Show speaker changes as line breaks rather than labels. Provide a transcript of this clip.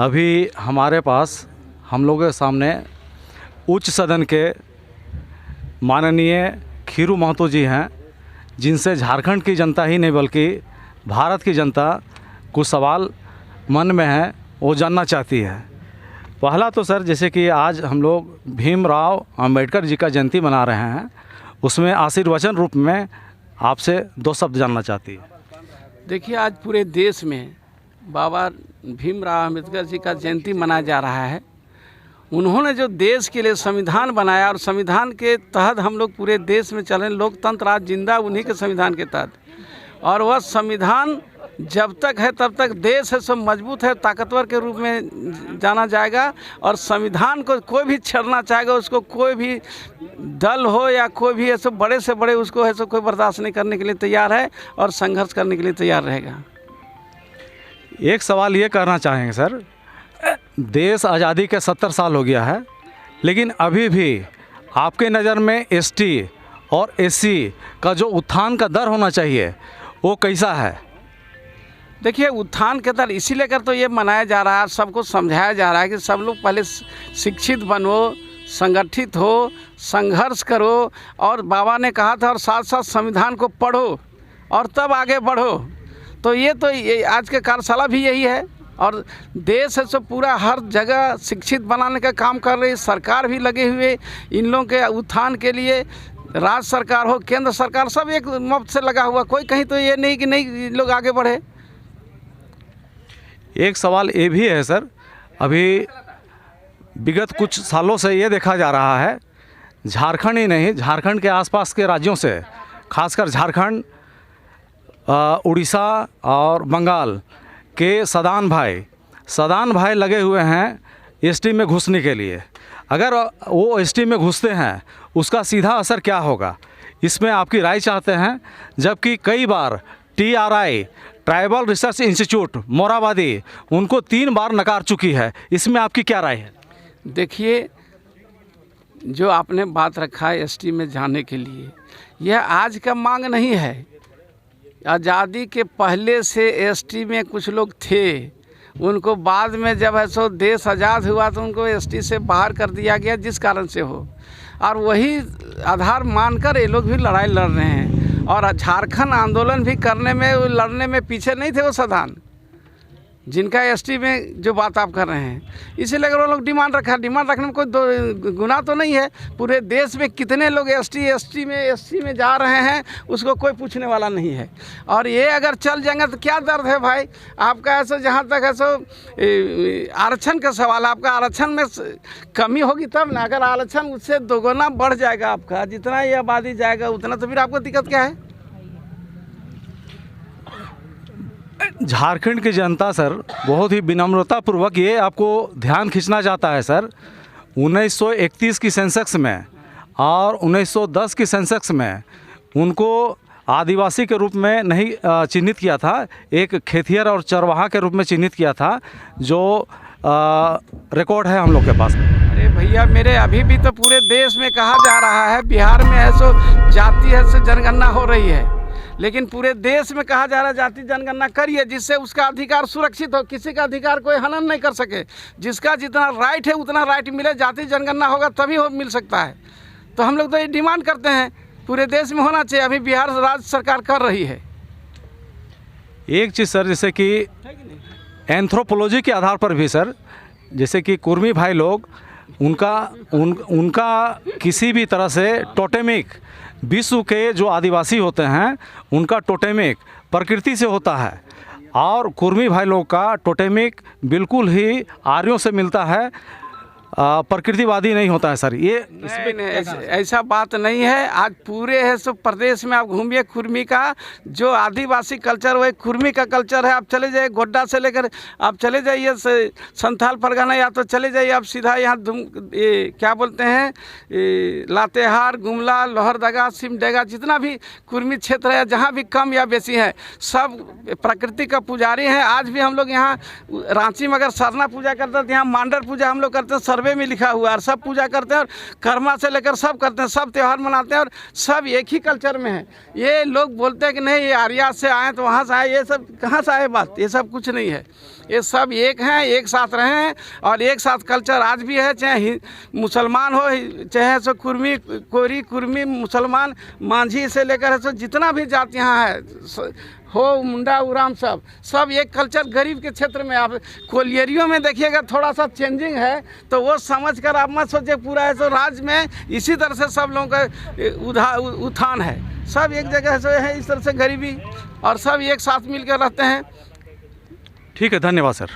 अभी हमारे पास हम लोगों के सामने उच्च सदन के माननीय खीरू महतो जी हैं, जिनसे झारखंड की जनता ही नहीं बल्कि भारत की जनता कुछ सवाल मन में है वो जानना चाहती है। पहला तो सर, जैसे कि आज हम लोग भीमराव अंबेडकर जी का जयंती मना रहे हैं, उसमें आशीर्वचन रूप में आपसे 2 शब्द जानना चाहती है।
देखिए, आज पूरे देश में बाबा भीमराव अंबेडकर जी का जयंती मनाया जा रहा है। उन्होंने जो देश के लिए संविधान बनाया और संविधान के तहत हम लोग पूरे देश में चले, लोकतंत्र आज जिंदा उन्हीं के संविधान के तहत। और वह संविधान जब तक है तब तक देश है सब मजबूत है, ताकतवर के रूप में जाना जाएगा। और संविधान को कोई भी छेड़ना चाहेगा, उसको कोई भी दल हो या कोई भी ऐसे बड़े से बड़े उसको ऐसे कोई बर्दाश्त नहीं करने के लिए तैयार है और संघर्ष करने के लिए तैयार रहेगा।
एक सवाल ये करना चाहेंगे सर, देश आज़ादी के 70 साल हो गया है, लेकिन अभी भी आपके नज़र में एसटी और एससी का जो उत्थान का दर होना चाहिए वो कैसा है?
देखिए, उत्थान के दर इसी लेकर तो ये मनाया जा रहा है, सबको समझाया जा रहा है कि सब लोग पहले शिक्षित बनो, संगठित हो, संघर्ष करो। और बाबा ने कहा था और साथ साथ संविधान को पढ़ो और तब आगे बढ़ो। तो ये आज के कार्यशाला भी यही है। और देश है सो पूरा हर जगह शिक्षित बनाने का काम कर रही, सरकार भी लगे हुए इन लोगों के उत्थान के लिए। राज्य सरकार हो, केंद्र सरकार, सब एक मुफ्त से लगा हुआ, कोई कहीं तो ये नहीं कि नहीं लोग आगे बढ़े।
एक सवाल ये भी है सर, अभी विगत कुछ सालों से ये देखा जा रहा है, झारखंड ही नहीं, झारखंड के आसपास के राज्यों से, खासकर झारखंड, उड़ीसा और बंगाल के सदान भाई लगे हुए हैं एसटी में घुसने के लिए। अगर वो एसटी में घुसते हैं उसका सीधा असर क्या होगा, इसमें आपकी राय चाहते हैं। जबकि कई बार TRI tribal research institute Morabadi उनको 3 बार नकार चुकी है, इसमें आपकी क्या राय है?
देखिए, जो आपने बात रखा है एसटी में जाने के लिए, यह आज का मांग नहीं है। आज़ादी के पहले से एसटी में कुछ लोग थे, उनको बाद में जब है सो देश आज़ाद हुआ तो उनको एसटी से बाहर कर दिया गया, जिस कारण से हो। और वही आधार मानकर ये लोग भी लड़ाई लड़ रहे हैं। और झारखंड आंदोलन भी करने में, लड़ने में पीछे नहीं थे वो सदान, जिनका एसटी में जो बात आप कर रहे हैं। इसीलिए अगर वो लोग डिमांड रखने में कोई गुनाह तो नहीं है। पूरे देश में कितने लोग एसटी में जा रहे हैं, उसको कोई पूछने वाला नहीं है। और ये अगर चल जाएंगे तो क्या दर्द है भाई आपका? ऐसा जहाँ तक है सो आरक्षण का सवाल, आपका आरक्षण में कमी होगी तब ना। अगर आरक्षण उससे दोगुना बढ़ जाएगा आपका, जितना ये आबादी जाएगा उतना, तो फिर आपको दिक्कत क्या है?
झारखंड की जनता सर बहुत ही विनम्रतापूर्वक ये आपको ध्यान खींचना चाहता है सर, 1931 की सेंसेक्स में और 1910 की सेंसेक्स में उनको आदिवासी के रूप में नहीं चिन्हित किया था, एक खेतिहर और चरवाहा के रूप में चिन्हित किया था, जो रिकॉर्ड है हम लोग के पास।
अरे भैया मेरे, अभी भी तो पूरे देश में कहा जा रहा है, बिहार में है सो जाति है सो जनगणना हो रही है, लेकिन पूरे देश में कहा जा रहा है जाति जनगणना करिए, जिससे उसका अधिकार सुरक्षित हो, किसी का अधिकार कोई हनन नहीं कर सके। जिसका जितना राइट है उतना राइट मिले, जाति जनगणना होगा तभी मिल सकता है। तो हम लोग तो ये डिमांड करते हैं पूरे देश में होना चाहिए। अभी बिहार राज्य सरकार कर रही है।
एक चीज़ सर, जैसे कि एंथ्रोपोलॉजी के आधार पर भी सर, जैसे कि कुर्मी भाई लोग, उनका किसी भी तरह से टोटेमिक, विश्व के जो आदिवासी होते हैं उनका टोटेमिक प्रकृति से होता है, और कुर्मी भाई लोग का टोटेमिक बिल्कुल ही आर्यों से मिलता है, प्रकृतिवादी नहीं होता है सर। ये
ऐसा बात नहीं है। आज पूरे है सो प्रदेश में आप घूमिए, कुर्मी का जो आदिवासी कल्चर वही कुर्मी का कल्चर है। आप चले जाइए गोड्डा से लेकर आप चले जाइए संथाल परगना, या तो चले जाइए आप सीधा यहाँ क्या बोलते हैं लातेहार, गुमला, लोहरदगा, सिमडेगा, जितना भी कुर्मी क्षेत्र है, जहाँ भी कम या बेसी है, सब प्रकृति का पुजारी हैं। आज भी हम लोग यहाँ रांची में अगर सरना पूजा करते हैं तो यहाँ मांडर पूजा हम लोग करते हैं, सर्वे में लिखा हुआ है, और सब पूजा करते हैं और कर्मा से लेकर सब करते हैं, सब त्यौहार मनाते हैं और सब एक ही कल्चर में है। ये लोग बोलते हैं कि नहीं ये आर्या से आए तो वहाँ से आए, ये सब कहाँ से आए बात, ये सब कुछ नहीं है। ये सब एक हैं, एक साथ रहे हैं और एक साथ कल्चर आज भी है, चाहे मुसलमान हो, चाहे सो कुर्मी, कोरी, कुर्मी, मुसलमान, मांझी से लेकर सो जितना भी जातियाँ हैं हो, मुंडा, उराम, सब एक कल्चर। गरीब के क्षेत्र में आप कोलियरियों में देखिएगा थोड़ा सा चेंजिंग है, तो वो समझ कर आप मत सोचिए पूरा है। तो राज्य में इसी तरह से सब लोगों का उत्थान है, सब एक जगह से है, इस तरह से गरीबी, और सब एक साथ मिलकर रहते हैं।
ठीक है, धन्यवाद सर।